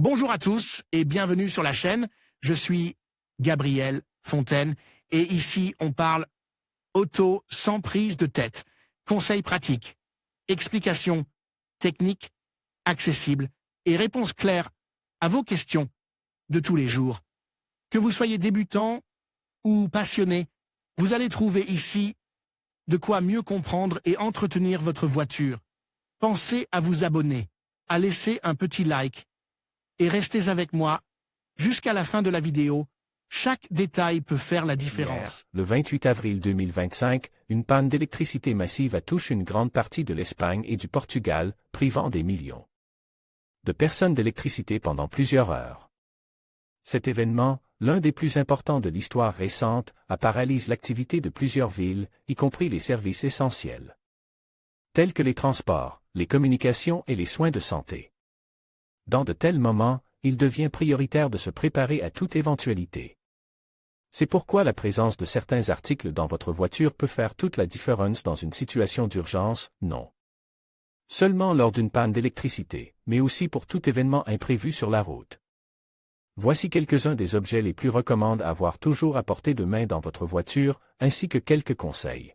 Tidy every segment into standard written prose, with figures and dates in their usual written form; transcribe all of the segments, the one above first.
Bonjour à tous et bienvenue sur la chaîne. Je suis Gabriel Fontaine et ici on parle auto sans prise de tête. Conseils pratiques, explications techniques, accessibles et réponses claires à vos questions de tous les jours. Que vous soyez débutant ou passionné, vous allez trouver ici de quoi mieux comprendre et entretenir votre voiture. Pensez à vous abonner, à laisser un petit like et restez avec moi jusqu'à la fin de la vidéo. Chaque détail peut faire la différence. Hier, le 28 avril 2025, une panne d'électricité massive a touché une grande partie de l'Espagne et du Portugal, privant des millions de personnes d'électricité pendant plusieurs heures. Cet événement, l'un des plus importants de l'histoire récente, a paralysé l'activité de plusieurs villes, y compris les services essentiels, tels que les transports, les communications et les soins de santé. Dans de tels moments, il devient prioritaire de se préparer à toute éventualité. C'est pourquoi la présence de certains articles dans votre voiture peut faire toute la différence dans une situation d'urgence, non seulement lors d'une panne d'électricité, mais aussi pour tout événement imprévu sur la route. Voici quelques-uns des objets les plus recommandés à avoir toujours à portée de main dans votre voiture, ainsi que quelques conseils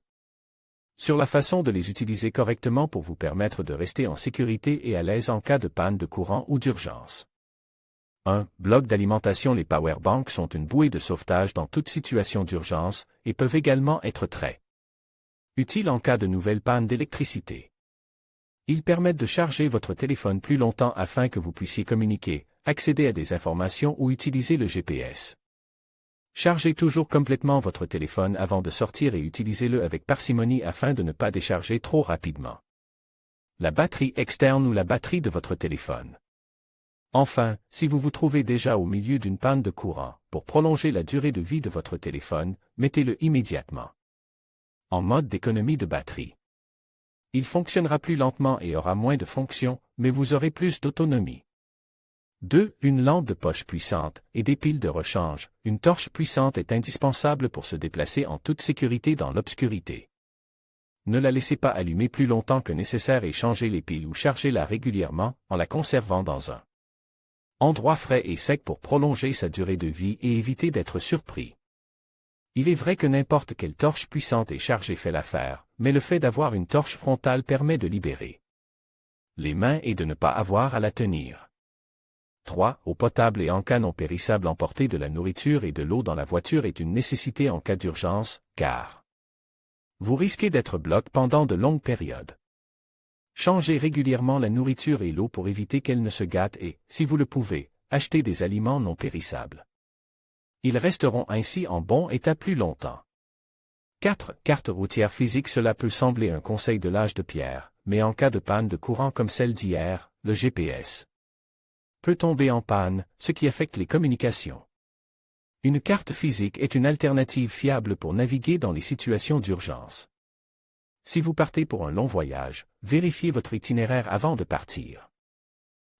sur la façon de les utiliser correctement pour vous permettre de rester en sécurité et à l'aise en cas de panne de courant ou d'urgence. 1. Bloc d'alimentation. Les powerbanks sont une bouée de sauvetage dans toute situation d'urgence et peuvent également être très utiles en cas de nouvelle panne d'électricité. Ils permettent de charger votre téléphone plus longtemps afin que vous puissiez communiquer, accéder à des informations ou utiliser le GPS. Chargez toujours complètement votre téléphone avant de sortir et utilisez-le avec parcimonie afin de ne pas décharger trop rapidement la batterie externe ou la batterie de votre téléphone. Enfin, si vous vous trouvez déjà au milieu d'une panne de courant, pour prolonger la durée de vie de votre téléphone, mettez-le immédiatement en mode d'économie de batterie. Il fonctionnera plus lentement et aura moins de fonctions, mais vous aurez plus d'autonomie. 2. Une lampe de poche puissante et des piles de rechange. Une torche puissante est indispensable pour se déplacer en toute sécurité dans l'obscurité. Ne la laissez pas allumer plus longtemps que nécessaire et changez les piles ou chargez-la régulièrement en la conservant dans un endroit frais et sec pour prolonger sa durée de vie et éviter d'être surpris. Il est vrai que n'importe quelle torche puissante et chargée fait l'affaire, mais le fait d'avoir une torche frontale permet de libérer les mains et de ne pas avoir à la tenir. 3. Eau potable et en cas non périssable. Emporter de la nourriture et de l'eau dans la voiture est une nécessité en cas d'urgence, car vous risquez d'être bloqué pendant de longues périodes. Changez régulièrement la nourriture et l'eau pour éviter qu'elles ne se gâtent et, si vous le pouvez, achetez des aliments non périssables. Ils resteront ainsi en bon état plus longtemps. 4. Carte routière physique. Cela peut sembler un conseil de l'âge de pierre, mais en cas de panne de courant comme celle d'hier, le GPS peut tomber en panne, ce qui affecte les communications. Une carte physique est une alternative fiable pour naviguer dans les situations d'urgence. Si vous partez pour un long voyage, vérifiez votre itinéraire avant de partir.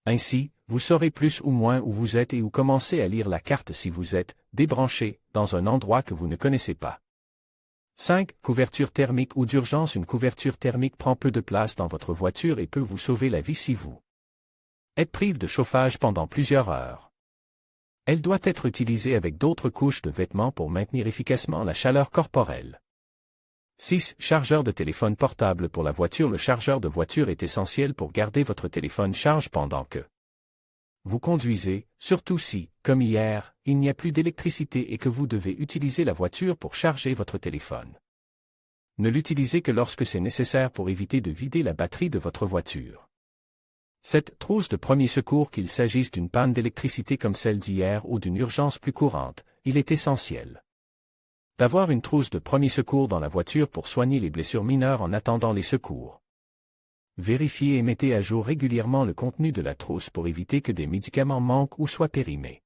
Ainsi, vous saurez plus ou moins où vous êtes et où commencer à lire la carte si vous êtes débranché dans un endroit que vous ne connaissez pas. 5. Couverture thermique ou d'urgence. Une couverture thermique prend peu de place dans votre voiture et peut vous sauver la vie si vous êtes privé de chauffage pendant plusieurs heures. Elle doit être utilisée avec d'autres couches de vêtements pour maintenir efficacement la chaleur corporelle. 6. Chargeur de téléphone portable. Pour la voiture. Le chargeur de voiture est essentiel pour garder votre téléphone charge pendant que vous conduisez, surtout si, comme hier, il n'y a plus d'électricité et que vous devez utiliser la voiture pour charger votre téléphone. Ne l'utilisez que lorsque c'est nécessaire pour éviter de vider la batterie de votre voiture. 7. Trousse de premier secours. Qu'il s'agisse d'une panne d'électricité comme celle d'hier ou d'une urgence plus courante, il est essentiel d'avoir une trousse de premier secours dans la voiture pour soigner les blessures mineures en attendant les secours. Vérifiez et mettez à jour régulièrement le contenu de la trousse pour éviter que des médicaments manquent ou soient périmés.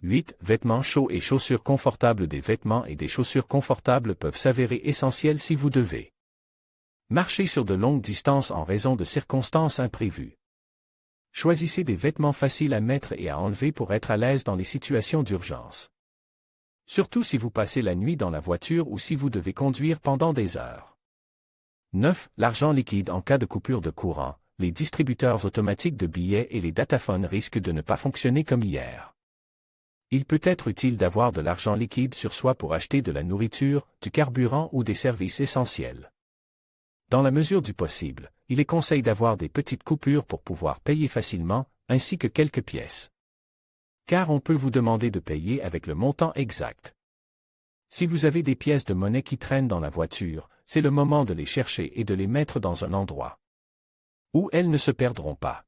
8. Vêtements chauds et chaussures confortables. Des vêtements et des chaussures confortables peuvent s'avérer essentiels si vous devez marcher sur de longues distances en raison de circonstances imprévues. Choisissez des vêtements faciles à mettre et à enlever pour être à l'aise dans les situations d'urgence. Surtout si vous passez la nuit dans la voiture ou si vous devez conduire pendant des heures. 9. L'argent liquide. En cas de coupure de courant, les distributeurs automatiques de billets et les dataphones risquent de ne pas fonctionner comme hier. Il peut être utile d'avoir de l'argent liquide sur soi pour acheter de la nourriture, du carburant ou des services essentiels. Dans la mesure du possible, il est conseillé d'avoir des petites coupures pour pouvoir payer facilement, ainsi que quelques pièces. Car on peut vous demander de payer avec le montant exact. Si vous avez des pièces de monnaie qui traînent dans la voiture, c'est le moment de les chercher et de les mettre dans un endroit où elles ne se perdront pas.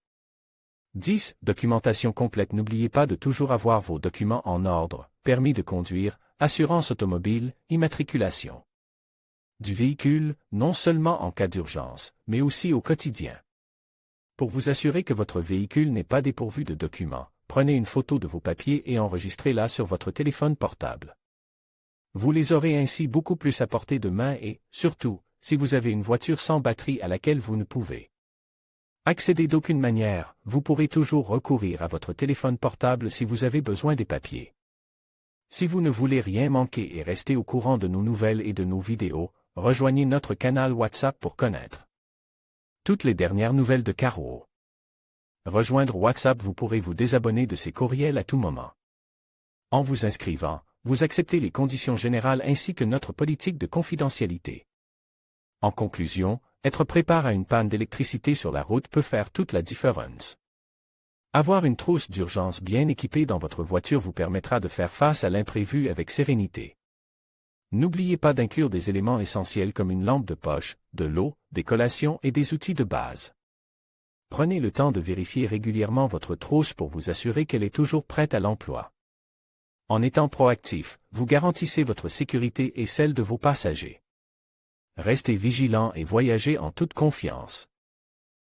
10. Documentation complète. N'oubliez pas de toujours avoir vos documents en ordre, permis de conduire, assurance automobile, immatriculation du véhicule, non seulement en cas d'urgence, mais aussi au quotidien. Pour vous assurer que votre véhicule n'est pas dépourvu de documents, prenez une photo de vos papiers et enregistrez-la sur votre téléphone portable. Vous les aurez ainsi beaucoup plus à portée de main et, surtout, si vous avez une voiture sans batterie à laquelle vous ne pouvez accéder d'aucune manière, vous pourrez toujours recourir à votre téléphone portable si vous avez besoin des papiers. Si vous ne voulez rien manquer et rester au courant de nos nouvelles et de nos vidéos, rejoignez notre canal WhatsApp pour connaître toutes les dernières nouvelles de Caro. Rejoindre WhatsApp. Vous pourrez vous désabonner de ces courriels à tout moment. En vous inscrivant, vous acceptez les conditions générales ainsi que notre politique de confidentialité. En conclusion, être préparé à une panne d'électricité sur la route peut faire toute la différence. Avoir une trousse d'urgence bien équipée dans votre voiture vous permettra de faire face à l'imprévu avec sérénité. N'oubliez pas d'inclure des éléments essentiels comme une lampe de poche, de l'eau, des collations et des outils de base. Prenez le temps de vérifier régulièrement votre trousse pour vous assurer qu'elle est toujours prête à l'emploi. En étant proactif, vous garantissez votre sécurité et celle de vos passagers. Restez vigilants et voyagez en toute confiance.